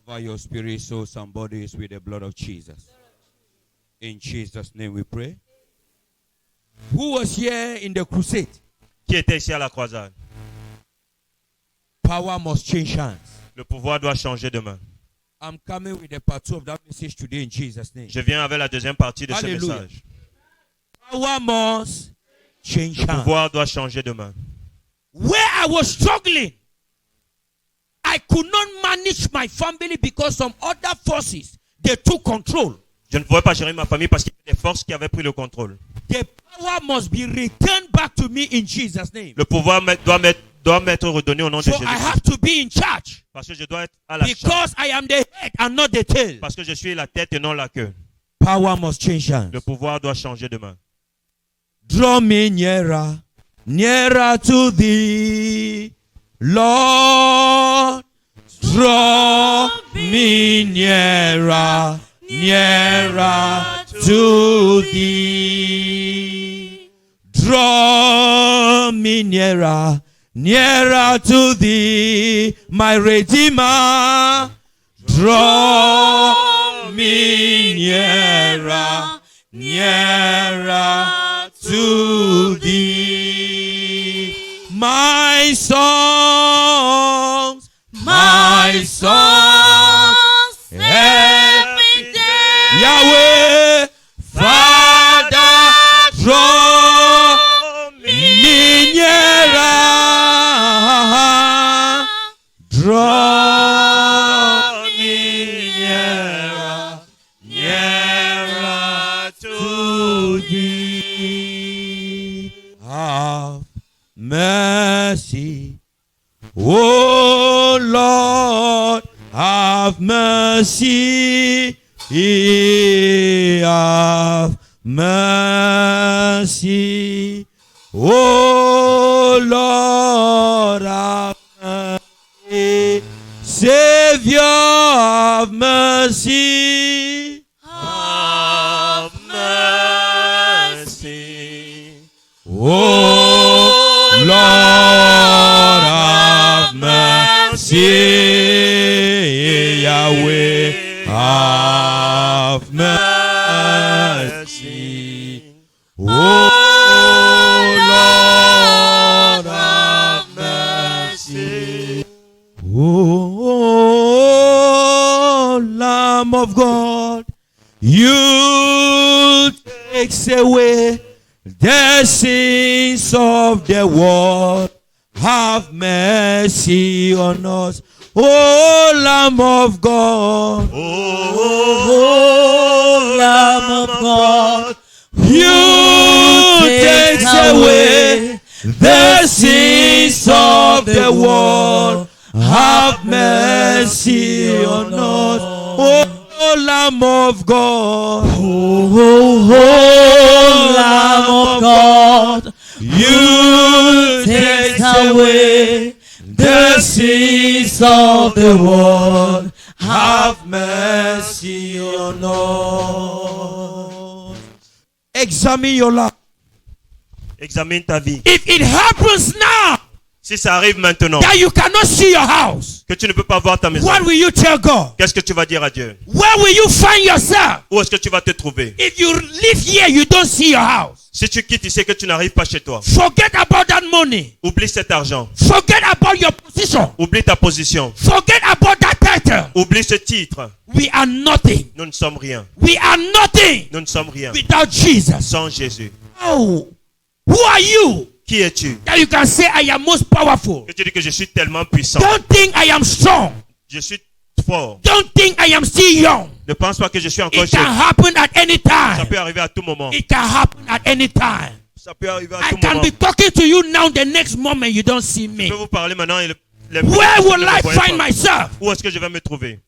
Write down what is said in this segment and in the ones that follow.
Cover your spirit, souls, and bodies with the blood of Jesus. In Jesus' name we pray. Who was here in the crusade? Qui était ici à la croisade? Power must change hands. Le pouvoir doit changer de main. I'm coming with the part 2 of that message today in Jesus' name. Je viens avec la deuxième partie de ce Hallelujah. message. Power must change Le hands. pouvoir doit changer de main. Where I was struggling, I could not manage my family because some other forces, they took control. Je ne pouvais pas gérer ma famille parce qu'il y avait des forces qui avaient pris le contrôle. The power must be returned back to me in Jesus' name. Le pouvoir doit m'être redonné au nom de So Jésus. I have to be in charge Parce que je dois être à la charge. because I am the head and not the tail. Parce que je suis la tête et non la queue. Power must change hands. Le pouvoir doit changer de main. Draw me nearer, nearer to thee, Lord. Draw me nearer, nearer to thee. Draw me nearer, nearer to thee, my Redeemer. Draw me nearer, nearer to thee. My songs, every day. Yahweh, Father, draw me nearer, draw me nearer, nearer to thee. Have mercy, O Lord, have mercy, have mercy, O Lord, have mercy, Savior, have mercy, Have mercy. O Lord, have mercy, Yahweh, have mercy, O Lord, have mercy, O Lamb of God, you takes away the sins of the world. Have mercy on us, O Lamb of God. Oh, Lamb of God, You take away the sins of the world. Have mercy on us, O Lamb of God. oh, Lamb of God, You take away the sins of the world. Have mercy on us. Examine your life. Examine ta vie. If it happens now Si ça arrive maintenant, that you cannot see your house, que tu ne peux pas voir ta maison, what will you tell God? qu'est-ce que tu vas dire à Dieu? Where will you find yourself? Où est-ce que tu vas te trouver? If you live here, you don't see your house. Si tu quittes ici et que tu n'arrives pas chez toi, Forget about that money. oublie cet argent. Forget about your position. Oublie ta position. Forget about that title. Oublie ce titre. We are nothing. Nous ne sommes rien. We are nothing Nous ne sommes rien without Jesus. sans Jésus. Oh, who are you Qui es-tu? that you can say I am most powerful? Que tu dis que je suis tellement puissant. Don't think I am strong. Je suis fort. Don't think I am still young. Ne pense pas que je suis encore It can jeune. happen at any Ça time. peut arriver à tout moment. It can happen at any time. Ça peut arriver à I tout can moment. be talking to you now. The next moment you don't see Je me. peux vous parler maintenant et Where will ne I me voyez find pas. myself? Où est-ce que je vais me trouver?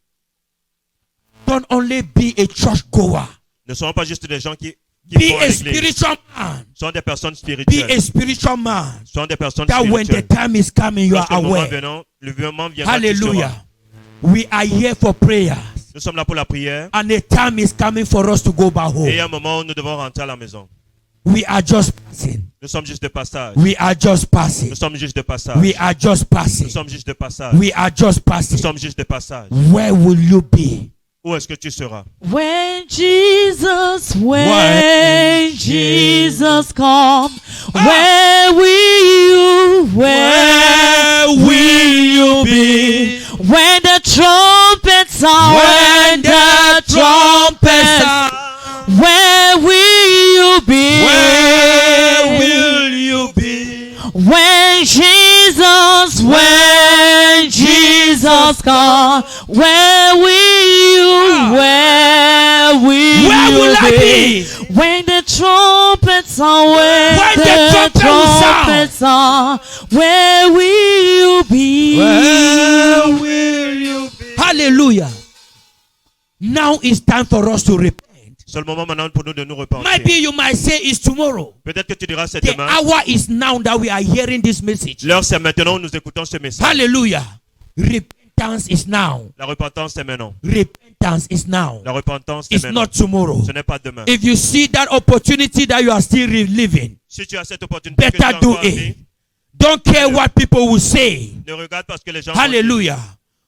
Don't only be a church goer. Ne sont pas juste des gens qui Be vont à a l'église. spiritual man. Ce sont des personnes Be spirituelles. a spiritual man. Ce sont des personnes That when the spirituelles. time is coming, you are Lorsque le moment aware. venant, le moment viendra, tu Hallelujah. sauras. We are here for prayers. Nous sommes là pour la prière. And a time is coming for us to go back home. Et il y a un moment où nous devons rentrer à la maison. We are just passing. Nous sommes juste de passage. We are just passing. Nous sommes juste de passage. We are just Nous passing. sommes juste de passage. We are just Nous passing. sommes juste de passage. Where will you be? Où est-ce que tu seras? When Jesus come, where will you be? When the trumpets sound, when the trumpets sound, where will you be? Where will you be? When Jesus come, where will I be? When the trumpets sound, When the trumpet sound, where will you be? Where will you be? Hallelujah. Now it's time for us to repent. C'est le moment maintenant pour nous de nous repentir. Maybe you might say it's tomorrow. Peut-être que tu diras c'est The demain. hour is now that we are hearing this message. L'heure c'est maintenant où nous écoutons ce message. Hallelujah. Repentance is now. La repentance c'est maintenant. Repentance is now. La repentance c'est It's maintenant. not tomorrow. Ce n'est pas demain. If you see that opportunity that you are still living, Si tu as cette opportunité que tu better as do encore en vie, it. Don't care what people will say. ne regarde pas ce que les gens vont dire. Hallelujah.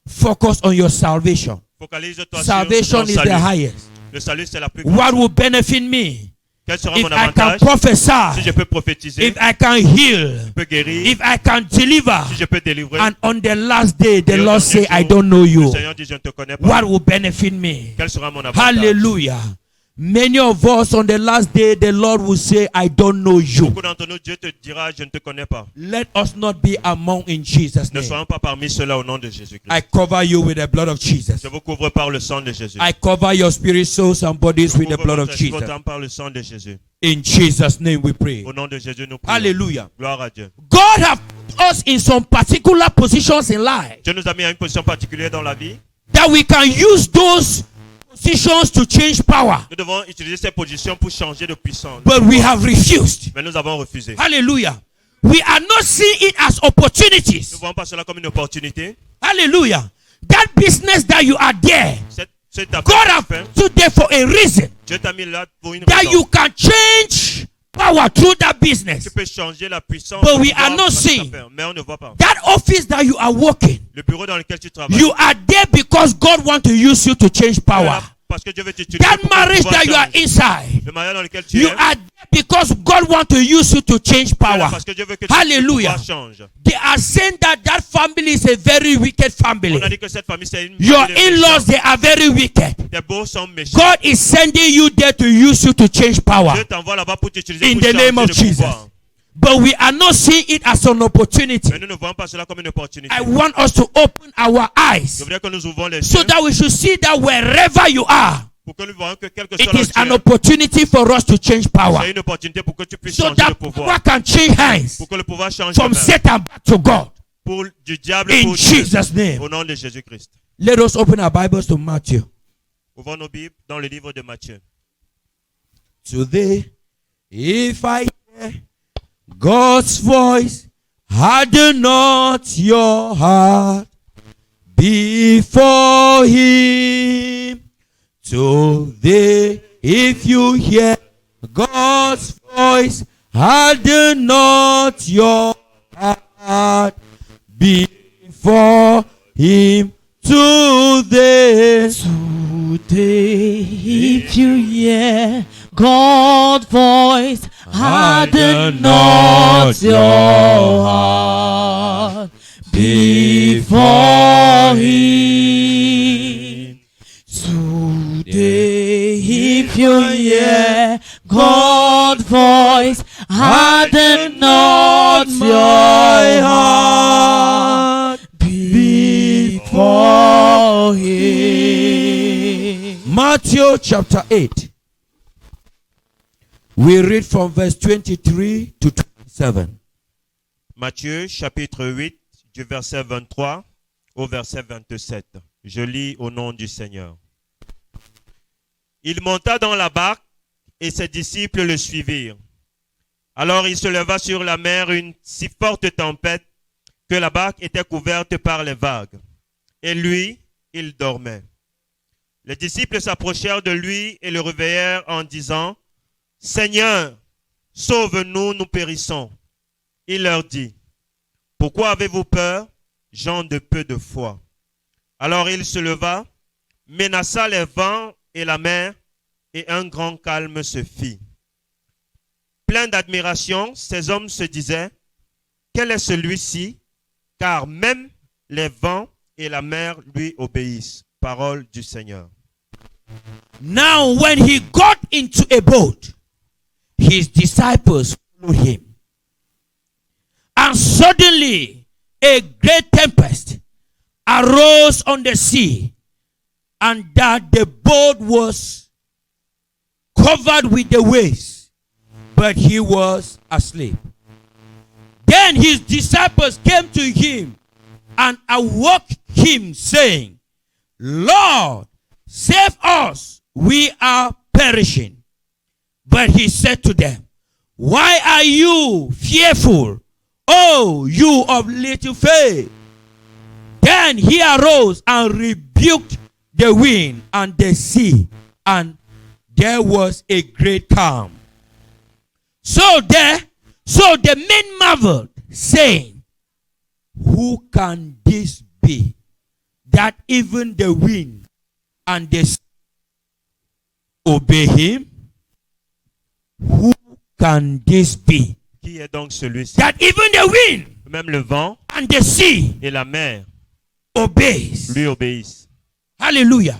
Focus on your salvation. Focalise-toi Salvation sur ton is the salut. highest. Le salut c'est la plus grande. What will benefit me? Quel sera If mon I can avantage? Si prophesy, je peux prophétiser, if I can heal, je peux guérir, if I can deliver, si je peux délivrer. and on the last day the Et au Lord dernier say, I jour, don't know le you. Seigneur dit je ne te connais pas. What will benefit me? Quel sera mon avantage? Hallelujah. Many of us on the last day, the Lord will say, I don't know you. Beaucoup d'entre nous, Dieu te dira je ne te connais pas. Let us not be among in Jesus' Ne name. soyons pas parmi ceux-là au nom de Jésus-Christ. I cover you with the blood of Jesus. Je vous couvre par le sang de Jésus. I cover your spirit, souls, and bodies Je with the couvre blood of votre esprit, Jesus. votre âme par le sang de Jésus. In Jesus' name we pray. Au nom de Jésus, nous prions. Hallelujah. Gloire à Dieu. God have put us in some particular positions in life Dieu nous a mis à une position particulière dans la vie. that we can use those positions to change power. Nous devons utiliser ces positions pour changer de puissance. But we have refused. Mais nous avons refusé. Hallelujah. We are not seeing it as Nous opportunities. ne voyons pas cela comme une opportunité. Hallelujah. That business that you are there, C'est ta God have fait. put you there for a reason. Dieu t'a mis là pour une That raison. you can change power through that business. Tu peux changer la puissance. But pour we pouvoir are not faire seeing. affaire. Mais on ne voit pas. That office that you are working, Le bureau dans lequel tu travailles. you are there because God wants to use you to change power. Parce que Dieu veut t'utiliser. That pour marriage pouvoir that you are changer. inside, Le mariage dans lequel tu you es. are there because God wants to use you to change power. Parce que Dieu veut que tu Hallelujah. changes. They are saying that that family is a very wicked On family. a dit que cette famille c'est une Your famille de in-laws, méchants. they are very wicked. Tes beaux sont méchants. God is sending you there to use you to change power. Dieu t'envoie là-bas pour t'utiliser In pour the changer name of de Jesus. pouvoir. But we are not seeing it as an opportunity. Mais nous ne voyons pas cela comme une opportunité. I want us to open our Je eyes voudrais que nous ouvrons les so yeux that we should see that wherever you are, pour que nous voyons que quelque it soit là où is tu an es, opportunity for us to change power. c'est une opportunité pour que tu puisses So changer that de power pouvoir. can change hands Pour que le pouvoir change de from main. Satan back to God. Pour du diable In pour Dieu. Jesus' name. Au nom de Jésus-Christ. Let us open our Bibles to Matthew. Ouvrons nos Bibles dans le livre de Matthieu. Today, if I hear God's voice, harden not your heart before Him. Today, if you hear God's voice, harden not your heart before Him. Today, Today, if you hear God's voice, harden not your heart before Him. Today, if you hear God's voice, harden not my heart before Him. Matthew chapter 8. We read from verse 23 to 27. Matthieu chapitre 8 du verset 23 au verset 27. Je lis au nom du Seigneur. Il monta dans la barque et ses disciples le suivirent. Alors il se leva sur la mer une si forte tempête que la barque était couverte par les vagues. Et lui, il dormait. Les disciples s'approchèrent de lui et le réveillèrent en disant, « Seigneur, sauve-nous, nous périssons. Il leur dit, pourquoi avez-vous peur, gens de peu de foi? Alors il se leva, menaça les vents et la mer, et un grand calme se fit. Plein d'admiration, ces hommes se disaient, quel est celui-ci? Car même les vents et la mer lui obéissent. Parole du Seigneur. Now when he got into a boat, his disciples followed him. And suddenly a great tempest arose on the sea, and that the boat was covered with the waves, but he was asleep. Then his disciples came to him and awoke him, saying, Lord, save us, we are perishing. But he said to them, why are you fearful, O you of little faith? Then he arose and rebuked the wind and the sea, and there was a great calm. So the men marveled, saying, who can this be, that even the wind and the sea obey him? Who can this be, Qui est donc celui-ci? that even the wind Même le vent and the sea et la mer obeys? lui obéissent. Hallelujah.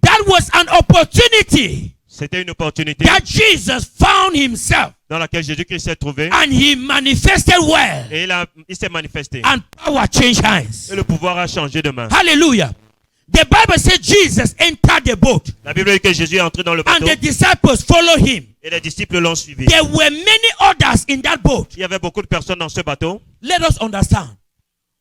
That was an opportunity C'était une opportunité that Jesus found himself, dans laquelle Jésus-Christ s'est trouvé and he manifested well, et il s'est manifesté. and power changed hands. Et le pouvoir a changé de main. Hallelujah. The Bible says Jesus entered the boat, La Bible dit que Jésus est entré dans le and bateau the disciples followed him. et les disciples l'ont suivi. There were many others in that boat. Il y avait beaucoup de personnes dans ce bateau. Let us understand.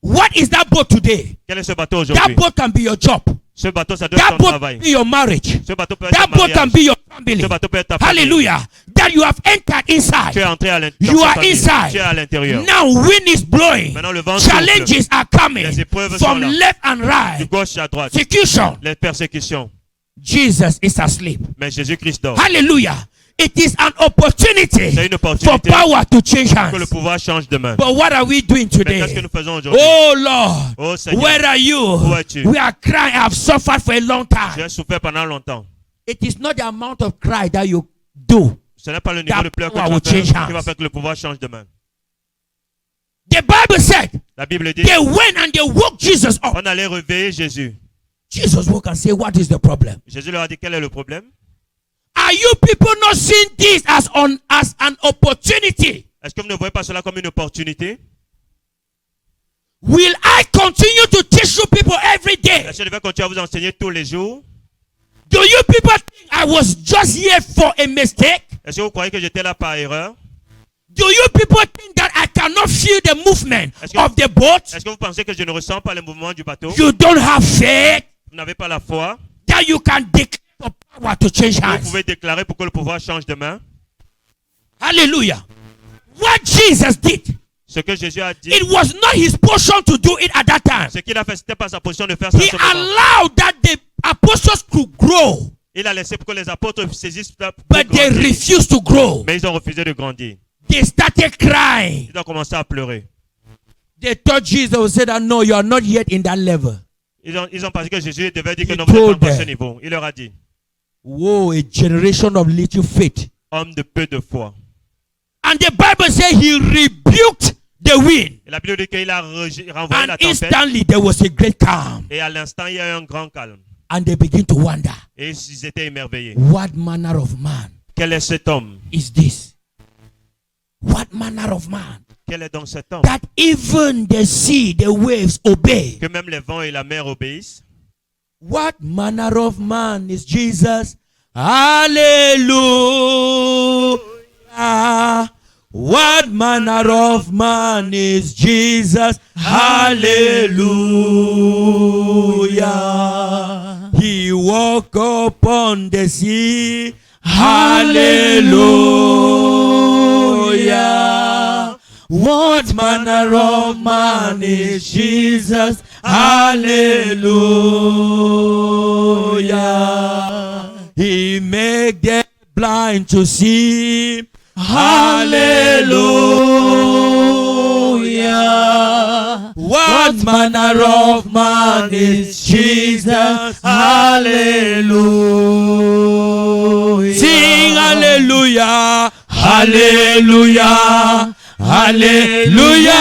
What is that boat today? Quel est ce bateau That aujourd'hui? boat can be your job. Ce bateau, ça doit être That ton boat travail. can be your marriage. Ce bateau peut être That ton boat can mariage. be your family. Ce bateau peut être ta famille. Hallelujah. That you have entered Tu es inside. entré à l'intérieur. You are inside. Tu es à l'intérieur. Now wind is blowing. Maintenant, le vent Challenges souffle. are coming Les épreuves sont from là. left and De right. gauche à droite. Persecution. Les persécutions. Jesus is asleep. Mais Jésus-Christ dort. Hallelujah. It is an opportunity C'est une for opportunité power to change que le hands. pouvoir change de main. But what are we doing Mais qu'est-ce que today? nous faisons aujourd'hui? Oh Lord, Oh Seigneur, where are you? où es-tu? We are crying. I've suffered for a long time. J'ai souffert pendant longtemps. It is not the amount of cry that you do. Ce n'est pas le niveau That de pleurs que power tu will vas faire change hands. qui va faire que le pouvoir change de main. The Bible said La Bible dit, they went and they woke Jesus up. on allait réveiller Jésus. Jesus woke and said, what is the problem? Jésus leur a dit, quel est le problème? Are you people not seeing this as an opportunity? Est-ce que vous ne voyez pas cela comme une opportunité? Will I continue to teach you people every day? Est-ce que je vais continuer à vous enseigner tous les jours? Do you people think I was just here for a mistake? Est-ce que vous croyez que j'étais là par erreur? Do you people think that I cannot feel the movement of the boat? Est-ce que vous pensez que je ne ressens pas le mouvement du bateau? You don't have faith Vous n'avez pas la foi? that you can declare for power to change Vous hands. pouvez déclarer pour que le pouvoir change de main? Hallelujah. What Jesus did, Ce que Jésus a dit, it was not his portion to do it at that time. ce qu'il a fait, ce n'était pas sa position de faire ça à He ce moment. allowed that the apostles could grow, Il a laissé pour que les apôtres saisissent ça pour but they grandir. refused to grow. Mais ils ont refusé de grandir. They started crying. Ils ont commencé à pleurer. They thought Jesus would say that no, you are not yet in that level. Ils ont pensé que Jésus devait dire que He non, vous n'êtes told pas encore à ce them. niveau. Il leur a dit, Whoa, a generation of little faith. homme de peu de foi. And the Bible says he rebuked the wind. Et la Bible dit qu'il a renvoyé And la tempête. instantly there was a great calm. Et à l'instant, il y a eu un grand calme. And they begin to wonder, Et ils étaient émerveillés. what manner of man Quel est cet homme? is this? What manner of man? Quel est donc cet homme? That even the sea, the waves obey. Que même les vents et la mer obéissent. What manner of man is Jesus? Hallelujah. What manner of man is Jesus? Hallelujah. He walked upon the sea. Hallelujah. What manner of man is Jesus? Hallelujah. He made the blind to see. Hallelujah. What manner of man is Jesus? Hallelujah. Sing hallelujah. Hallelujah. Hallelujah.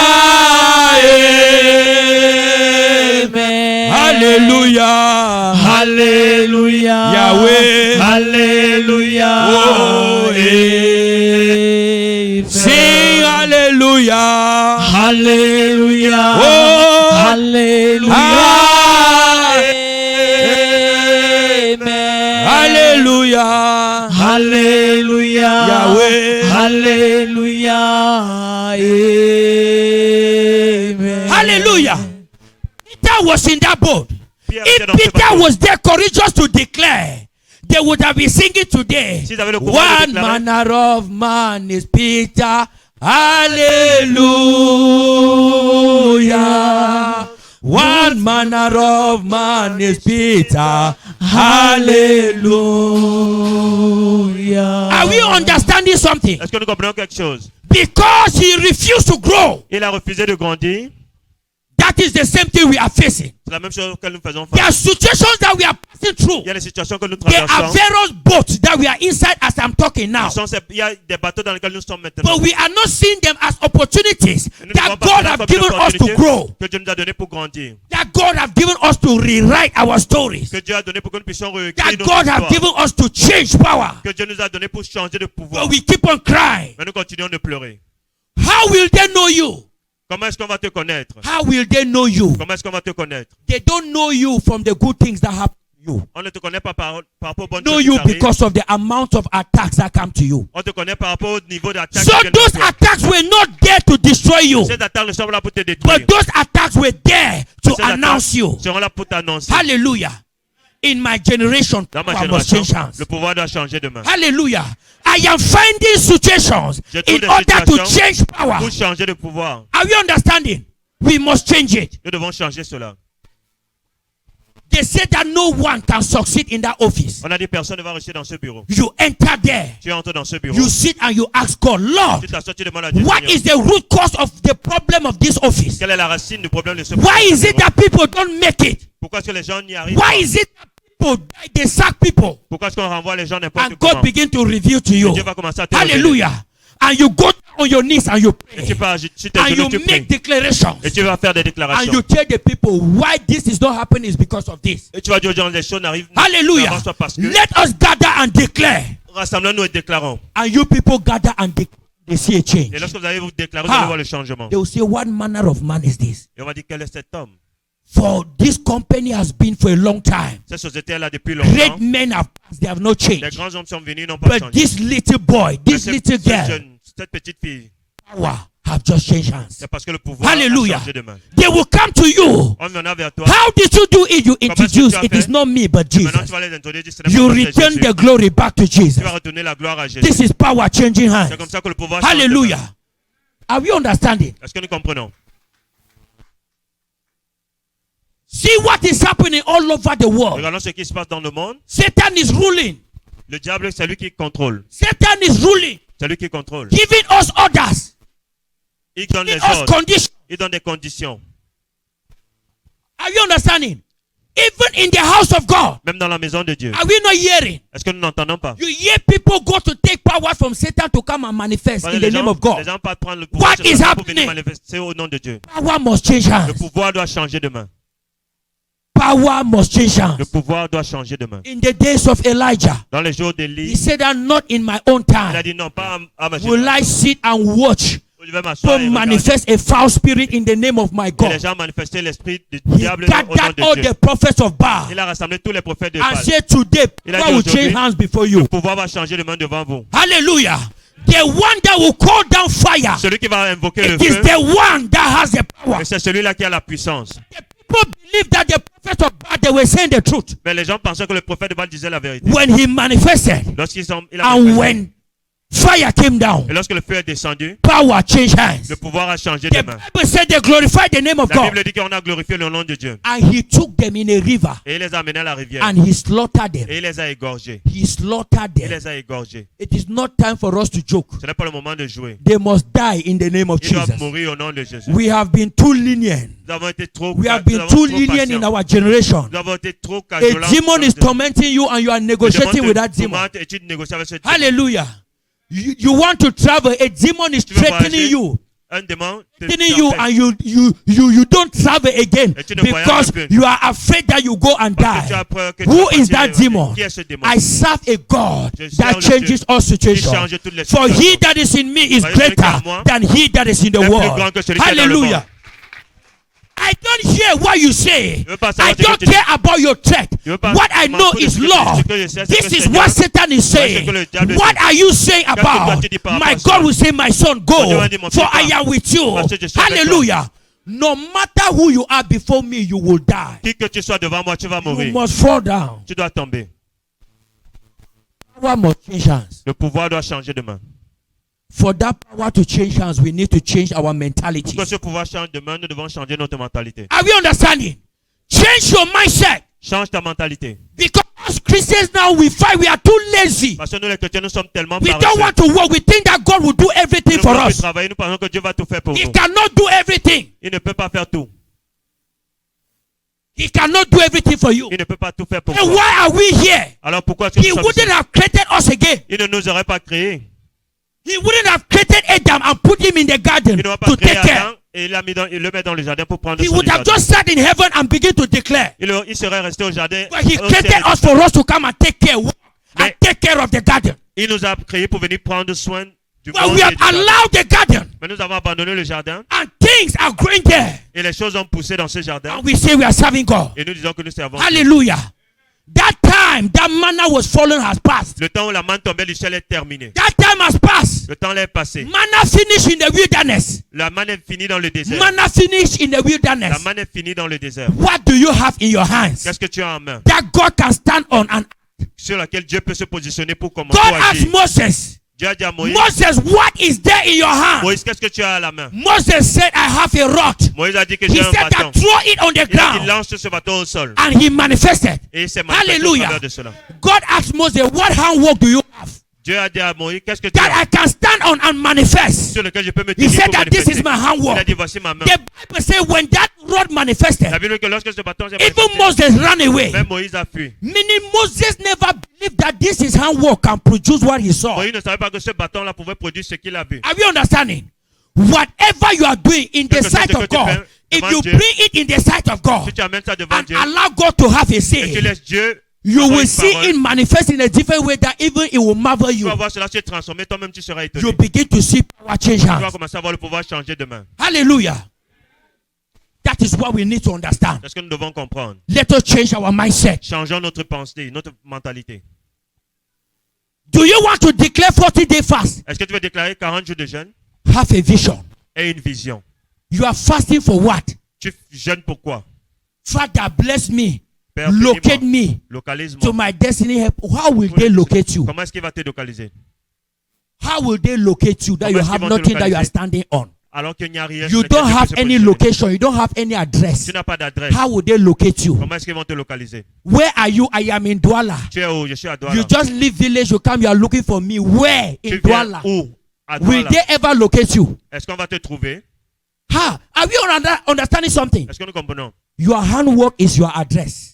Amen. Hallelujah. Hallelujah. Yahweh. Hallelujah. Oh, Amen. Sing hallelujah. Hallelujah. Oh, Hallelujah. Amen. hallelujah. Hallelujah. Yahweh. Hallelujah. Amen. Hallelujah. Peter was in that boat. Pierre était If dans ce Peter bateau. was there courageous to declare, they would have been singing today. S'ils avaient le courage de One déclarer, manner of man is Peter. Hallelujah. One manner of man is Peter. Hallelujah. Are we understanding something? est-ce que nous comprenons quelque chose? Because he refused to grow. Il a refusé de grandir. That is the same thing we are facing. C'est la même chose que nous faisons There are face. situations that we are passing through. Il y a des situations que nous There are traversons. various boats that we are inside as I'm talking now. Il y a des bateaux dans lesquels nous sommes maintenant. But we are not seeing them as opportunities Et nous that devons pas God voir has comme given une us to opportunité grow. que Dieu nous a donné pour grandir. That God has given us to rewrite our stories. Que Dieu a donné pour que nous puissions réécrire That notre God has histoire. given us to change power. Que Dieu nous a donné pour changer de pouvoir. But we keep on crying. Mais nous continuons de pleurer. How will they know you? Comment est-ce qu'on va te connaître? How will they know you? Comment est-ce qu'on va te connaître? They don't know you from the good things that happen to you. On ne te connaît pas par rapport aux bonnes Know choses qui you t'arrivent. because of the amount of attacks that come to you. On te connaît par rapport au niveau d'attaque. So those attacks were not there to destroy you. Ces attaques ne sont pas là pour te détruire. But those attacks were there to Ces attaques announce you. seront là pour t'annoncer. Hallelujah. In my generation, Dans ma power must change génération, hands. le pouvoir doit changer demain. Hallelujah. I am finding situations Je trouve in des order to situations change power. Pour changer de pouvoir, Are you understanding? We must change it. nous devons changer cela. They said that no one can succeed in that office. On a dit personne ne va rester dans ce bureau. You enter there, Tu entres dans ce bureau. you sit and you ask God, Lord, Tu t'assois, tu demandes à Dieu, what Seigneur, is the root cause of the problem of this office? quelle est la racine du problème de ce Why bureau? is it that people don't make it? Pourquoi est-ce que les gens n'y arrivent Why pas? is it that people they sack people? Pourquoi est-ce qu'on renvoie les gens n'importe And comment? God begin to reveal to you. Dieu va commencer à te révéler. Hallelujah. And you go on your knees and you Et tu pray. pars sur tes And genoux, you tu pries. make declarations. Et tu vas faire des And déclarations. you tell the people why this is not happening is because of this. Et tu vas dire aux gens, les choses n'arrivent Hallelujah. n'avancent pas parce que Let us gather and declare. rassemblons-nous et déclarons. And you people gather and they see a change. Et lorsque vous allez vous déclarer, vous Ah. allez voir le changement. They will say, what manner of man is this? Et on va dire, quel est cet homme? For this company has been for a long time. Cette société est là depuis Great longtemps. men have passed, they have not Les changed. grands hommes sont venus, n'ont pas But changé. this little boy, Mais this little girl, cette petite fille, power have just changed hands. c'est parce que le pouvoir Hallelujah. a changé de main. They will come to you. On viendra vers toi. How did you do it? You Comment est-ce que introduce. tu as It fait? is not me, but Maintenant, Jesus. tu vas les introduire. Ce n'est pas You toi, c'est return Jésus. the glory back to Jesus. Tu vas retourner la gloire à Jésus. This is power changing C'est hands. comme ça que le pouvoir change de main. Hallelujah. Are we understanding? Est-ce que nous comprenons? See what is happening all over the world. Regardons ce qui se passe dans le monde. Satan is ruling. Le diable, c'est lui qui contrôle. Satan is ruling, C'est lui qui contrôle. giving us orders, Il donne les giving us ordres. conditions. Il donne des conditions. Are you understanding? Even in the house of God, Même dans la maison de Dieu. are we not hearing? Est-ce que nous n'entendons pas? You hear people go to take power from Satan to come and manifest Parce que in the name of les God. gens pas prendre le pouvoir What sur is Satan pour venir happening? manifester au nom de Dieu. Power must change Le hands. pouvoir doit changer de main. Power must change Le hands. pouvoir doit changer de main. In the days of Elijah, Dans les jours he d'Élie, said that not in my own il a time dit non, pas à ma will I génération. sit and watch Je vais to m'asseoir et regarder. manifest a foul spirit in the name of my Et les God. gens manifestaient l'esprit du He diable au nom gathered all de the Dieu. prophets of Baal Il a rassemblé tous les prophètes de and Baal. said today, Il a power dit will change aujourd'hui, hands before you. Le pouvoir va changer de main devant vous. Hallelujah. The one that will call down fire, Celui qui va invoquer le it is feu, the one that has the power. et c'est celui-là qui a la puissance. The people believe that the prophets of Baal, they were saying the truth. Mais les gens pensaient que le prophète de Baal disait la vérité. When he manifested Lorsqu'il a and manifesté, when fire came down. Et lorsque le feu est descendu, Power changed hands. le pouvoir a changé The de main. Bible said they glorified the name of La God. Bible dit qu'on a glorifié le nom de Dieu. And he took them in a river Et il les a amenés à la rivière. and he slaughtered them. Et il les a égorgés. He slaughtered Il them. les a égorgés. It is not time for us to joke. Ce n'est pas le moment de jouer. They must die in the name of Ils doivent Jesus. mourir au nom de Jésus. We have been too lenient. Nous avons été trop We have nous been avons too trop lenient in patients. our generation. Nous avons été trop A cajolants. demon is tormenting you and you are negotiating with that demon. Tourmente et tu négocies avec ce démon. Hallelujah. You want to travel, a demon is Tu veux threatening voyager? you. Un démon te Threatening you t'empêche. and you don't travel again Et tu ne voyages because plus. you are afraid that you go and Parce que tu die. as peur que tu Who vas is partir that et- demon? Qui est ce démon? I serve a God Je sers that le changes Dieu all qui situations. change toutes les For he situations. that is in me is Voyez celui qui est greater en moi than he that is in the est plus world. grand que celui qui est dans le Hallelujah. monde. I don't hear what you say. Je veux pas I savoir ce que don't tu dis. care about your threat. Je veux pas What I m'en know foutre de is ce que tu- law. ce que je sais, c'est This que is c'est what Dieu. Satan is saying. que le diable What dit. are you saying Qu'est-ce que toi about? tu dis par My rapport à ça? God will say, my son, go, Dieu va dire, mon for fils, I va. am with you. Parce que je suis avec toi. Hallelujah. No matter who you are before me, you will die. Qui que tu sois devant moi, tu vas You mourir. must fall down. Tu dois tomber. Power must change hands. Le pouvoir doit changer de main. For that power to change hands, we need to change our mentality. Pour que ce pouvoir change de main, nous devons changer notre mentalité. Are we understanding? Change your mindset. Change ta mentalité. Because as Christians now we fight, we are too lazy. Parce que nous les chrétiens, nous sommes tellement We don't paresseux. want to work. We think that God will do everything Nous for ne voulons plus us. travailler, nous pensons que Dieu va tout faire pour He nous. cannot do everything. Il ne peut pas faire tout. He cannot do everything for you. Il ne peut pas tout faire pour And toi. why are we here? Alors pourquoi est-ce que He nous sommes wouldn't ici? have created us again. Il ne nous aurait pas créés. He wouldn't have created Adam and put him in the garden Il n'aurait pas to créé take care. Adam et il le met dans le jardin pour prendre He soin would du have jardin. just sat in heaven and begin to declare. Il serait resté au jardin. But he au created ciel. us for us to come and take care, and Mais- take care of the garden. Il nous a créés pour venir prendre soin du Well, monde we et have du jardin. allowed the garden, Mais nous avons abandonné le jardin and things are growing there. et les choses ont poussé dans ce jardin. And we say we are serving God. Et nous disons que nous servons Dieu. Hallelujah. That time, that manna was fallen has passed. Le temps où la manne tombée du ciel est terminé. That time has passed. Le temps est passé. Manna finished in the wilderness. La manne est finie dans le désert. Manna finished in the La wilderness. manne est finie dans le désert. What do you have in your hands Qu'est-ce que tu as en main that God can stand on? And sur laquelle Dieu peut se positionner pour commencer God à asked agir? Moses, Dieu a dit à Moïse, Moses, what is there in your hand? Moïse, qu'est-ce que tu as à la main? Moses said, I have a rod. Moïse a dit que He j'ai un said bâton. that throw it on the Il a dit ground. lance ce bâton au sol. And he manifested. Et il s'est manifesté au Hallelujah. travers de cela. God asked Moses, what handwork do you have Dieu a dit à Moïse, qu'est-ce que tu that I as can stand on and manifest? sur lequel je peux me He tenir said pour that this is manifester? my Il a handwork. dit, voici ma main. The Bible says when that rod manifested, La Bible dit que lorsque ce bâton s'est even manifesté, Moses ran away. même Moïse a fui. Meaning Moses never believed that this is handwork can produce what he saw. Moïse ne savait pas que ce bâton-là pouvait produire ce qu'il a vu. Are we understanding? Whatever you are doing in the Quelque chose sight que of tu God, fais if devant you Dieu, bring it in the sight of God Si tu amènes ça devant and Dieu allow God to have a et tu say, laisses Dieu you avoir will une see parole, it manifest in a different way that even it will marvel tu you. vas voir cela se transformer, toi-même tu seras étonné. You begin to see power change Tu vas hands. commencer à voir le pouvoir changer de main. Hallelujah. That is what we need to understand. C'est ce que nous devons comprendre. Let us change our mindset. Changeons notre pensée, notre mentalité. Do you want to declare 40-day fast? Est-ce que tu veux déclarer 40 jours de jeûne Have a vision. et une vision? You are fasting for what? Tu jeûnes pourquoi? Father, bless me. Père, Locate bénis-moi. me Localise-moi. to my destiny help. How will they locate you? Comment est-ce qu'il va te localiser? How will they locate you that Comment you est-ce qu'ils have vont te nothing that you are localiser? standing on? Alors qu'il n'y a rien. You sur lequel don't tu peux have se any positionner. location. You don't have any address. Tu n'as pas d'adresse. How will they locate you? Comment est-ce qu'ils vont te localiser? Where are you? I am in Douala. Tu es où? Je suis à Douala. You just leave village. You come. You are looking for me. Where Tu in viens Douala? où? À Will Douala. they ever locate you? Est-ce qu'on va te trouver? How? Are we understanding something? Est-ce que nous comprenons? Your handwork is your address.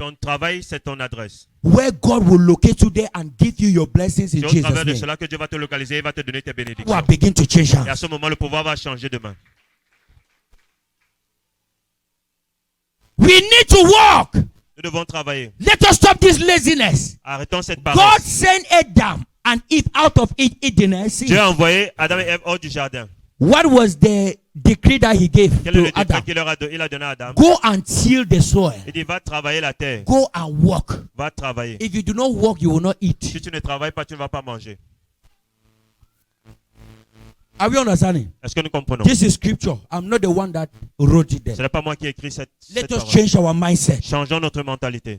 Ton travail, c'est ton adresse. Where God will locate you there and give you your blessings in C'est au Jesus' travers de name. cela que Dieu va te localiser et va te donner tes You bénédictions. are begin to change Et à hands. ce moment, le pouvoir va changer de main. We need to walk. Nous devons travailler. Let us stop this laziness. Arrêtons cette God paresse. sent Adam and Eve out of Eden. See, Dieu a envoyé Adam et Ève hors du jardin. what was the decree that he gave Quel est le to décret Adam? qu'il a donné à Adam? Go and till the soil. Il dit, va travailler la terre. Go and walk. Va travailler. If you do not walk, you will not eat. Si tu ne travailles pas, tu ne vas pas manger. Are we understanding? Est-ce que nous comprenons? This is scripture. I'm not the one that wrote it Ce there. n'est pas moi qui ai écrit cette Let us parole. change our mindset. Changeons notre mentalité.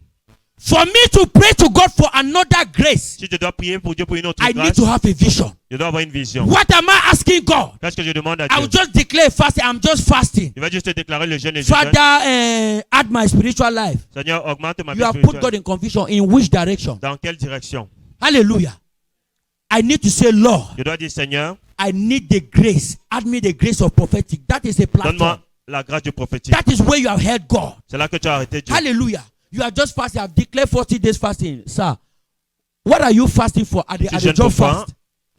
For me to pray to God for another grace, Si je dois prier pour Dieu pour une autre I grâce, need to have a vision. je dois avoir une vision. What am I asking God? Qu'est-ce que je demande à I will Dieu? just declare fasting. I'm just fasting. Il va juste déclarer le jeûne et je jeûne. Father, add my spiritual life. Seigneur, augmente ma vie You have put God spirituelle. in confusion. In which direction? Dans quelle direction? Hallelujah. I need to say, Lord, Je dois dire, Seigneur, I need the grace. Add me the grace of prophetic. That is a platform. donne-moi la grâce du prophétique. That is where you have heard God. C'est là que tu as arrêté Dieu. Hallelujah. You are just fasting. I've declared 40 days fasting. Sir, what are you fasting for? At the Tu job jeûnes pourquoi? fast.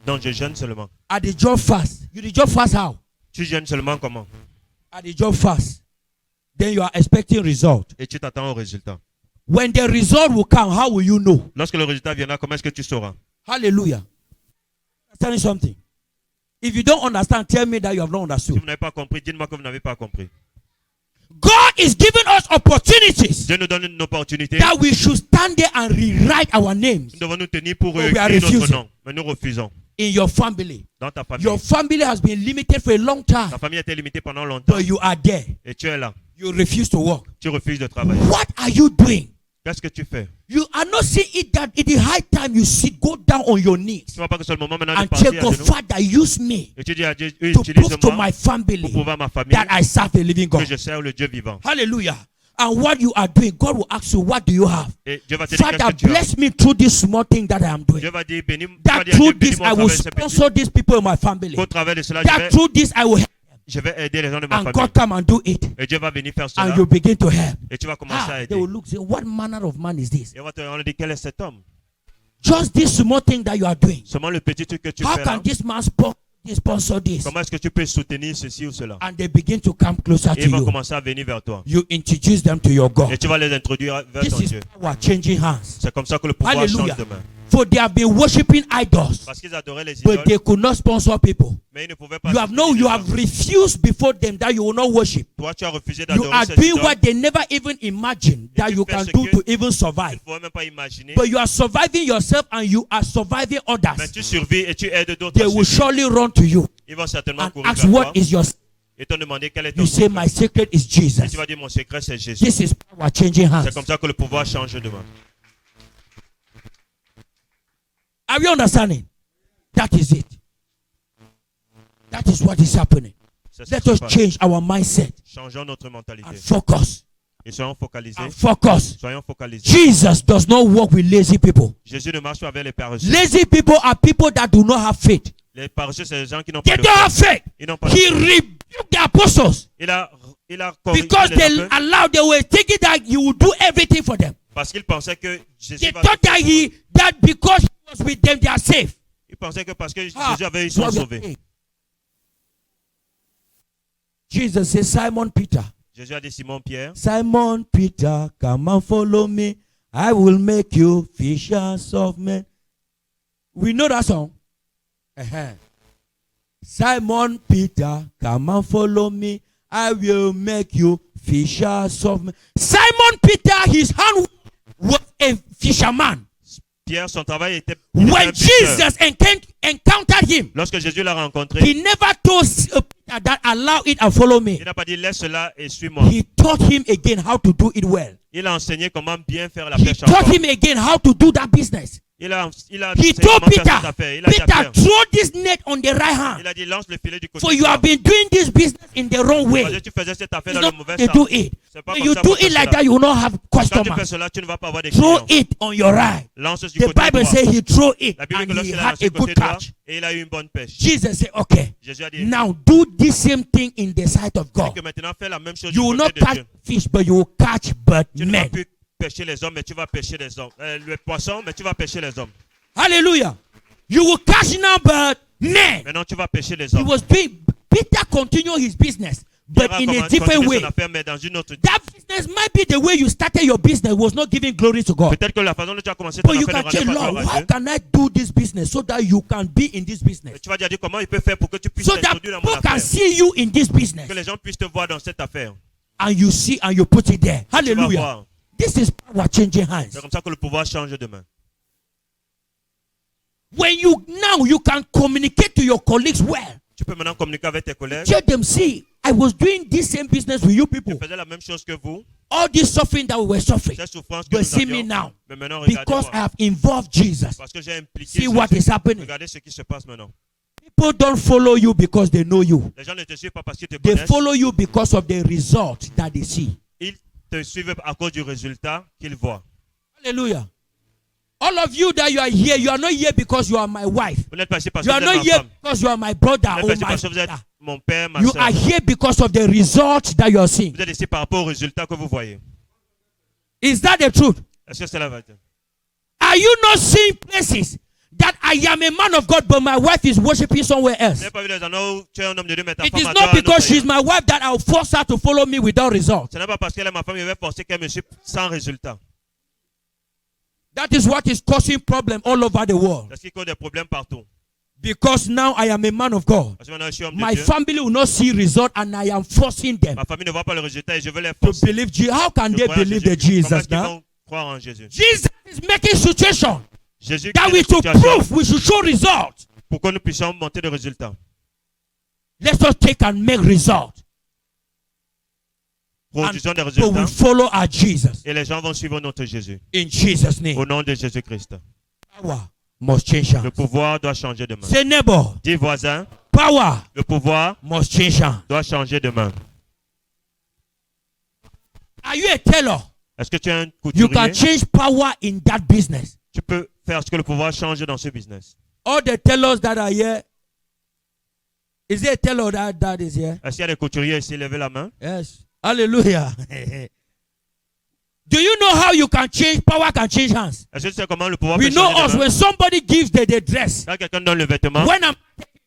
Non, je jeûne seulement. At the job fast. You the job fast how? Tu jeûnes seulement comment? At the job fast. Then you are expecting result. Et tu t'attends au résultat. When the result will come, how will you know? Lorsque le résultat viendra, comment est-ce que tu sauras? Hallelujah. I'm telling you something. If you don't understand, tell me that you have not Si understood. vous n'avez pas compris, dites-moi que vous n'avez pas compris. God is giving us opportunities Dieu nous donne une opportunité. that we should stand there and rewrite our names Nous devons nous tenir pour we are écrire notre refusing. nom. Mais nous refusons. in your family. Dans ta famille. Your family has been limited for a long time, Ta famille a été limitée pendant longtemps. but you are there. Et tu es là. You refuse to work. Tu refuses de travailler. What are you doing? Qu'est-ce que tu fais? You are not seeing it that it is high time you sit, go down on your knees Tu ne vois pas que c'est le moment maintenant de and partir tell à God, genoux. Father, use me Et tu dis à Dieu, to prove to utilise-moi my pour family prouver à ma famille that I serve a living que God. je sers le Dieu vivant. Hallelujah. And what you are doing, God will ask you, what do you have? Et Dieu va te dire Father, qu'est-ce que tu as. bless me through this small thing that I am doing. Dieu va dire, bénis, tu vas That dire à Dieu, through this bénis-moi I au will travers de ces petits. sponsor these people in my family. Qu'au travers de cela, That through this I will help. je vais aider les gens de ma And famille. God come and do it. Et Dieu va venir faire cela. And you begin to help. Et tu vas commencer à They aider. will look, say, what manner of man is this? Et on va te dire, quel est cet homme? Just this small thing that you are doing. Seulement le petit truc que tu How fais là. can this man sponsor this? Comment est-ce que tu peux soutenir ceci ou cela? And they begin to come closer Et to ils vont you. commencer à venir vers toi. You introduce them to your Et God. tu vas les introduire vers This ton is Dieu. power changing hands. C'est comme ça que le pouvoir Hallelujah. change de main. For they have been worshiping idols, Parce qu'ils adoraient les but idoles, they could not sponsor people. mais ils ne pouvaient pas. You have soutenir les you gens. have refused before them that you will not worship. Toi, tu as refusé You d'adorer are ces doing idoles. what they never even imagined that tu you fais can ce do que- to even Tu survive. ne pouvais même pas imaginer. But you are surviving yourself and you are surviving Mais others. tu survis et tu aides d'autres. They à will survivre. surely run to you Ils vont certainement and courir ask, vers what toi is your... et te demander quel est ton You say, secret. my secret is Et tu Jesus. vas dire, mon secret, c'est Jésus. This is power changing hands. C'est comme ça que le pouvoir change de main. Are you understanding? That is it. That is what is happening. C'est ce Let qui se us passe. change our mindset Changeons notre mentalité. and focus. Et soyons focalisés. And focus. Soyons focalisés. Jesus does not work with lazy people. Jésus ne marche pas avec les paresseux. Lazy people are people that do not have faith. Les paresseux, c'est les gens qui n'ont They pas de don't have foi. faith. Ils n'ont pas de He foi. rebuked the apostles Il a corrigé because les they apôtres allowed, they were thinking that you would do everything for them. parce qu'ils pensaient que Jésus They va... thought that because he was with them, they are safe. Ils pensaient que parce que Ah, Jésus avait eu that's what son we are sauvé. saying. Jesus said, Simon Peter, Jésus a dit, Simon-Pierre, Simon Peter, come and follow me. I will make you fishers of men. We know that song. Uh-huh. Simon Peter, come and follow me. I will make you fishers of men. Simon Peter, his hand was a fisherman. Pierre, son travail était... il était When un pêcheur. Jesus encountered him, Lorsque Jésus l'a rencontré, he never told Peter that allow it and follow me. il n'a pas dit, laisse cela et suis-moi. He taught him again how to do it well. Il a enseigné comment bien faire la He pêche taught encore. him again how to do that business. Il a He enseigné told comment faire cette Peter, affaire. Il a dit à Peter, Pierre, throw this net on the right hand. il a dit, lance le filet du côté For you droit. have been doing this business in the wrong Parce que way. tu faisais cette affaire It's dans le not mauvais they sens. do it. C'est pas When comme you ça do qu'on fait it like cela. that, you will not have Quand tu fais customers. cela, tu ne vas pas avoir des Throw clients. it on your right. Lance du The côté Bible droit. says he threw it La Bible dit and que he lorsqu'il a had lancé a du good côté droit, catch. et il a eu une bonne pêche. Jesus said, okay, Jésus a dit, now do this same thing in the sight of que God. maintenant fais la même chose You du will not côté de catch Dieu. fish, but you will catch but Tu ne vas men. plus pêcher les hommes, mais tu vas pêcher les hommes. Les poissons, mais tu vas pêcher les hommes. Hallelujah. You will catch now but men. Maintenant, tu vas pêcher les He hommes. was doing, Peter continued his business, but Pierre a in a continué different way. son affaire, mais dans une autre. That business might be the way you started your business was not giving glory to God. Peut-être que la façon dont tu as commencé ton But you affaire can ne rendait say, pas Lord, gloire à how Dieu. can I do this business so that you can be in this Mais business? tu vas dire comment il peut faire pour que tu puisses So that t'introduire dans mon people can affaire. see you in this business. Que les gens puissent te voir dans cette affaire. And you see and you put it there. Tu vas Hallelujah. voir. This is power changing hands. C'est comme ça que le pouvoir change demain. When you can communicate to your colleagues well. Tu peux maintenant communiquer avec tes collègues. Tell them, see, I was doing this same business with you Je people. faisais la même chose que vous. All this suffering that we were suffering. Cette souffrance que But nous see me avions. now. Mais maintenant, Because I regardez-moi. have involved Jesus. Parce que j'ai impliqué See what is Jésus. happening. Regardez ce qui se passe maintenant. People don't follow you because they know you. Les gens ne te suivent pas parce qu'ils te They connaissent. follow you because of the result that they see. Ils te suivent à cause du résultat qu'ils voient. Hallelujah. All of you that you are not here because you are my wife. Vous n'êtes pas ici parce You que are vous êtes not ma here femme. because you are my brother Vous n'êtes or pas ici my parce que vous êtes sister. mon père, ma You soeur. are here because of the result that you are seeing. Vous êtes ici par rapport au résultat que vous voyez. Is that the truth? Est-ce que c'est la vérité? Are you not seeing places that I am a man of God but my wife is worshiping somewhere Vous else? n'avez pas vu les endroits où tu es un homme de Dieu, mais ta It femme is adore not un autre because she's ailleurs. my wife that I'll force her to follow me without result. Ce n'est pas parce qu'elle est ma femme, je vais forcer qu'elle me suive sans résultat. That is what is causing problems all over the world. Parce qu'il cause des problèmes partout. Because now I am a man of God. Parce que maintenant je suis homme de My Dieu. family will not see result and I am forcing them Ma famille ne voit pas le résultat et je veux les to forcer. believe Jesus. How can de they croire en believe Jésus. the Comment est-ce Jesus qu'ils now? vont croire en Jésus? Jesus is making situation Jésus that crée we des to situations prove we should show result. pour que nous puissions monter de résultats. Let's just take and make result. Produisons des But we résultats follow our Jesus. et les gens vont suivre notre Jésus. In Jesus' name. Au nom de Jésus-Christ. Power must change Le hands. pouvoir doit changer de main. Say neighbor. Dis voisin, Power le pouvoir must change hands. doit changer de main. Are you a tailor? Est-ce que tu es un You couturier? can change power in that business. Tu peux faire ce que le pouvoir change dans ce business. All the tailors that are here. Is there a tailor that is here? Est-ce qu'il y a des couturiers ici? Levez la main. Yes. Hallelujah. Do you know how you can change power can change hands? Est-ce que tu sais comment le pouvoir We peut know changer us de main? when somebody gives the dress. Quand quelqu'un donne le vêtement, When I'm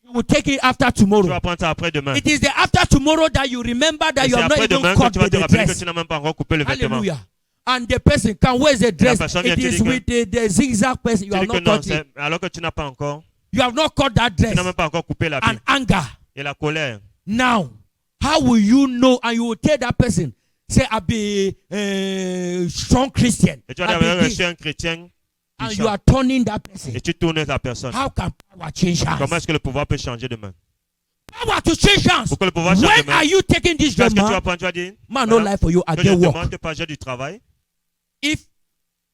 you will take it after tu tomorrow. vas prendre ça après-demain. It is the after tomorrow that you remember that Et you c'est have not après-demain even que cut tu vas te the rappeler que dress. tu n'as même pas encore coupé le vêtement. Hallelujah. And the person can where's the dress? personne It vient te is dire with the zigzag person. You Tu have dis que not non, cut it. alors que tu n'as pas encore, You have not cut that tu dress. n'as même pas encore coupé la And vie. anger. Et la colère. Now, how will you know? And you will tell that person, say, I be a strong Christian. Et tu vas I dire, be je this. suis un chrétien. And puissant. you are turning that person. Et tu tournes la personne. How can power change hands? Comment est-ce que le pouvoir peut changer de main? Power to change hands. Pour que le pouvoir change de When main. are you taking this Qu'est-ce job, que tu vas man? prendre? Tu vas dire, Man, no voilà, life for you. I que je get work. demande pas, j'ai du travail. If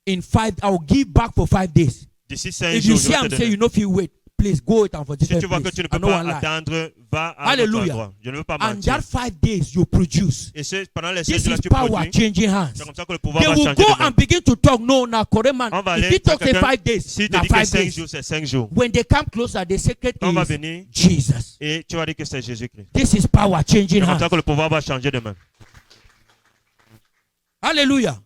in 5, I will give back for 5 days. D'ici 5 If you jours, see je I'm vais te saying donner. you know if you wait, please go it and for Si different tu vois que place. tu ne I peux no pas one lie. attendre, va à un autre Hallelujah. endroit. Je ne veux pas And mentir. that 5 days you produce. Et pendant les 5 This jours, is tu power produis. changing hands. C'est comme ça que le pouvoir They va will changer go de main. and begin to talk. No, now correct man. On va If aller, he talks say quelqu'un- 5 days, Si tu now dis que 5 5 days. jours, c'est 5 jours. When they come closer, the secret On va is venir Jesus. et tu vas dire que c'est Jésus-Christ. This is power changing C'est comme hands. ça que le pouvoir va changer de main. Hallelujah.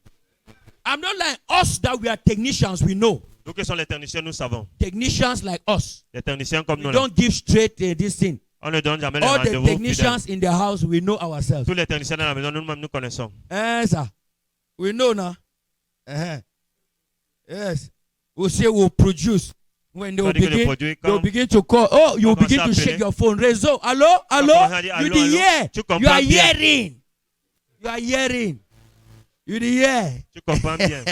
I'm not like us that we are technicians, we know. Nous qui sommes les techniciens, nous savons. Technicians like us. Les techniciens comme We nous, là, don't give straight this thing. on ne donne jamais les All the rendez-vous fidèles. technicians in the house, we know ourselves. Tous les techniciens dans la maison, nous-mêmes, nous connaissons. Yes, sir. We know now. Yes. We say we'll produce. When they will Tandis que le begin, produit, they will quand begin to call. Oh, you will on commence begin à to appeler. shake your phone. Réseau. Hello? Hello? commence à dire, You allô, the allô. hear. Tu You comprends are bien. hearing. You are hearing. You the hear. tu comprends bien.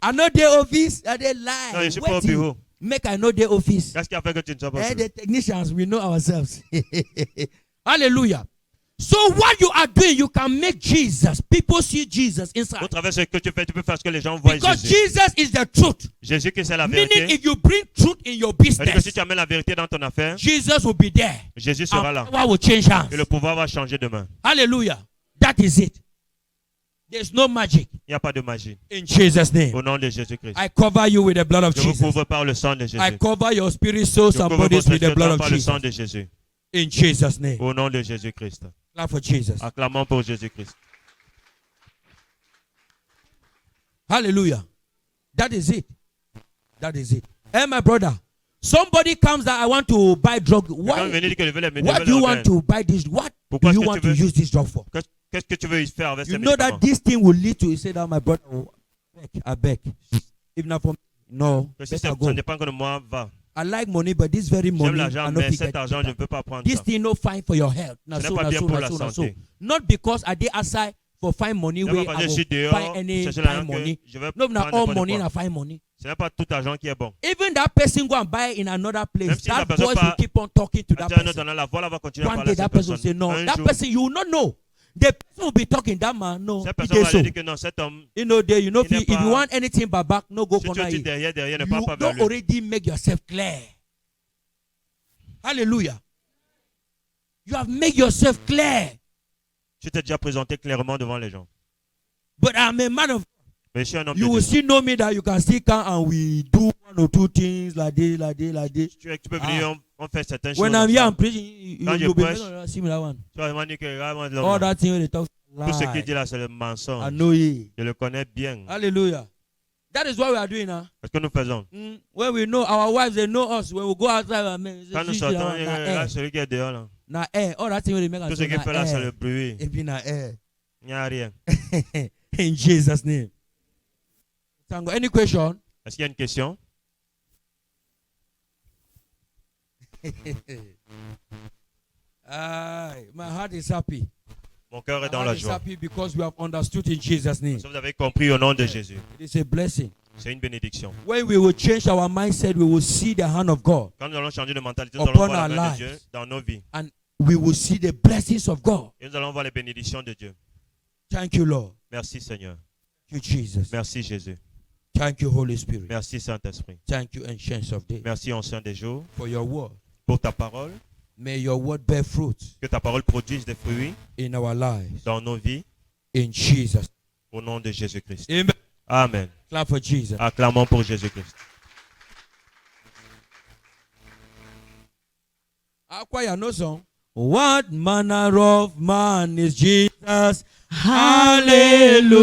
I know the office. I they Non, lie. je ne suis pas au Waiting. bureau. Make I know the office. Qu'est-ce qui a fait que tu ne sois pas Eh, sûr? the technicians, we know ourselves. Hallelujah. So what you are doing, you can make Jesus. People see Jesus Au inside. travers de ce que tu fais, tu peux faire ce que les gens voient Because Jésus. Jesus is the truth. Jésus qui c'est la Meaning, vérité. if you bring truth in your C'est-à-dire que business, si tu amènes la vérité dans ton affaire, Jesus will be there. Jésus sera là. And power will change hands. Et le pouvoir va changer de main. Hallelujah. That is it. There's no magic. Il n'y a pas de magie. In Jesus' name. Au nom de Jésus-Christ. I cover you with the blood of Je vous Jesus. couvre par le sang de Jésus. I cover your spirit, souls, Je and couvre bodies votre with the esprit blood of par le Jesus. sang de Jésus. In Jesus' name. Au nom de Jésus-Christ. Clap for Jesus. Acclamons pour Jésus-Christ. Hallelujah. That is it. That is it. Hey, my brother. Somebody comes that I want to buy drug. Quand Why? venez dire que je veux les What médicaments, do you want to buy this? What Pourquoi do you est-ce que want tu to veux- use this drug for? Qu'est-ce que tu veux faire avec You ces know médicaments? that this thing will lead to. You say that my brother. Oh, I beg. If not for me, no. Que si Better ça go. dépend que de moi, va. I like money, but this very J'aime money, l'argent, I no mais fit cet get argent, it. je ne peux pas prendre This ça. thing no fine for your health. Now Ce n'est so, pas now bien so, pour now la so, now so. santé. Not because I did aside for fine money Ce n'est where pas I parce que je suis will dehors, find any chercher fine l'argent money. que je vais No, not prendre all n'importe money, quoi. not fine money. Ce n'est pas tout argent qui est bon. Even that person go and buy in another place. Même si la That personne voice pas- will keep on talking to that Attends, person. la voix là va continuer à One parler day à that cette person will personne. say, no, Un that jour, person you will not know. the person will be talking, that man, no, Cette he personne did va so. lui dire que non, cet homme, You know, there, you know, Il n'est if you pas- want anything but back, no go si tu corner dis him. derrière, ne You parle pas vers don't lui. already make yourself clear. Hallelujah. You have made yourself clear. Tu t'es déjà présenté clairement devant les gens. But I'm a man of, Mais je suis un homme you de will Dieu. still know me that you can still come and we do one or two things like this, like this, like this. Tu peux venir, on fait certaines choses. When I'm here and ensemble. preaching, Quand je you'll be prêche, similar one. Tu vas vraiment dire que vraiment, All that thing when they talk tout ce qu'il lie. dit là, c'est le I mensonge. know it. Je le connais bien. Hallelujah. That is what we are doing now. Qu'est-ce que nous faisons? When we know our wives, they know us. When we go outside, I mean, Quand nous sortons, là, celui qui est dehors, là, na air. All that thing when they make tout us ce qu'il fait là, c'est le air. bruit. It be na air. Il n'y a rien. In Jesus' name. Thank God. Any question? Est-ce qu'il y a une question? My heart is happy. Mon cœur My est dans heart la is joie. happy because we have understood in Jesus' name. Si vous avez compris au nom de Jésus, It is a blessing. c'est une bénédiction. When we will change our mindset, we will see the hand of God Quand nous allons changer de mentalité, nous Upon allons voir la our main de lives. Dieu dans nos vies. and we will see the blessings of God. Et nous allons voir les bénédictions de Dieu. Thank you, Lord. Merci Seigneur. Thank you, Jesus. Merci Jésus. Thank you, Holy Spirit. Merci Saint-Esprit. Thank you, Ancients of Days, Merci Ancien des jours for your word. pour ta parole. May your word bear fruit Que ta parole produise des fruits in our lives. dans nos vies In Jesus. au nom de Jésus-Christ. Amen. Amen. Clap for Jesus. Acclamons pour Jésus-Christ. Our choir, no song. What manner of man is Jesus? Hallelujah.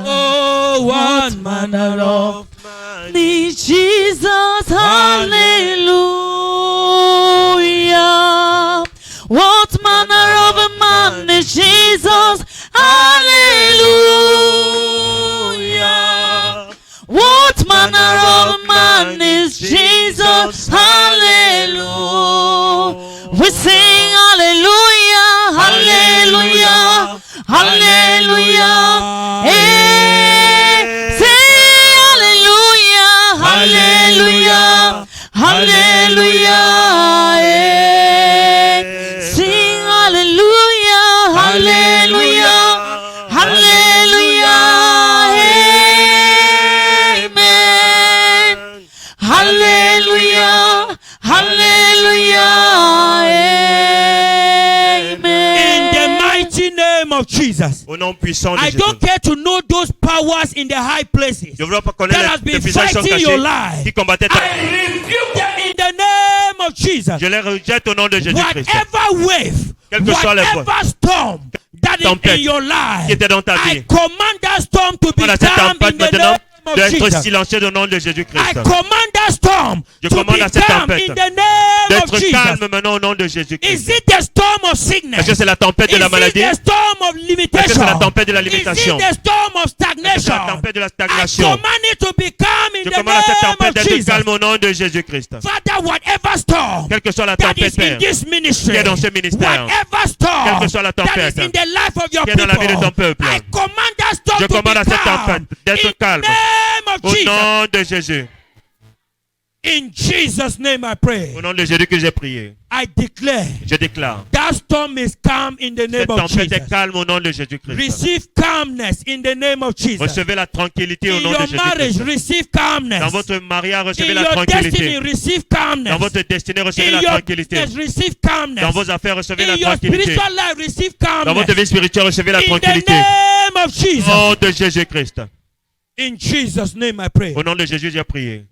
Oh, what manner of man Need Jesus, hallelujah. What manner of a man is Jesus, hallelujah. What manner of a man is Jesus, hallelujah. We sing hallelujah, hallelujah, hallelujah. Hey, sing hallelujah, hallelujah, hallelujah. Hey, sing hallelujah, hallelujah, hallelujah. Amen. Hallelujah, hallelujah. in the Amen. mighty name of Jesus. Au nom puissant de I Jésus. don't care to know those powers in the high places Je ne veux pas that connaître has les been puissances qui sont fighting your cachées, life. qui combattaient ta I rebuke them in the name of Jesus. Je les rejette au nom de Jésus-Christ. Whatever wave, Quel que soit le whatever storm that is tempête in your qui life, était dans ta I vie. command that storm to be Voilà cette calm in tempête the maintenant name of d'être Jesus. silencieux au nom de I Jésus-Christ. command that storm Je to commande be à cette calm tempête in the name of d'être Jesus. calme maintenant au nom de Is Jésus-Christ. it the storm of sickness? Est-ce que c'est la tempête de la Is maladie? it the storm of Est-ce limitation? que c'est la tempête de la Is it limitation? the storm of Est-ce que c'est la stagnation? tempête de la I stagnation? command it to be calm in Je the commande à cette name tempête of d'être Jesus. calme au nom de Jésus-Christ. Father, whatever storm Quelle que soit la that is tempête, in Père, this ministry, qui est dans ce ministère, whatever storm quelle que soit la that tempête, is in the life of your qui est dans la vie de ton people, peuple, I command that storm je to commande à be cette calm tempête d'être in calme the name of au Jesus. nom de Jésus. In Jesus' name I pray. Au nom de Jésus que j'ai prié. I declare Je déclare. that storm is calm in the name Cette of tempête est Jesus. calme au nom de Jésus-Christ. Receive calmness in the name of Jesus. Recevez la tranquillité au In nom de your marriage, Jésus-Christ. receive calmness. Dans votre mariage, recevez In la your destiny, tranquillité. receive calmness. Dans votre destinée, recevez In la your tranquillité. business, receive calmness. Dans vos affaires, recevez In la your tranquillité. spiritual life, receive Dans calmness. votre vie spirituelle, recevez la In the tranquillité. name of Jesus. Au nom de Jésus-Christ. In Jesus' name I pray. Au nom de Jésus, j'ai prié.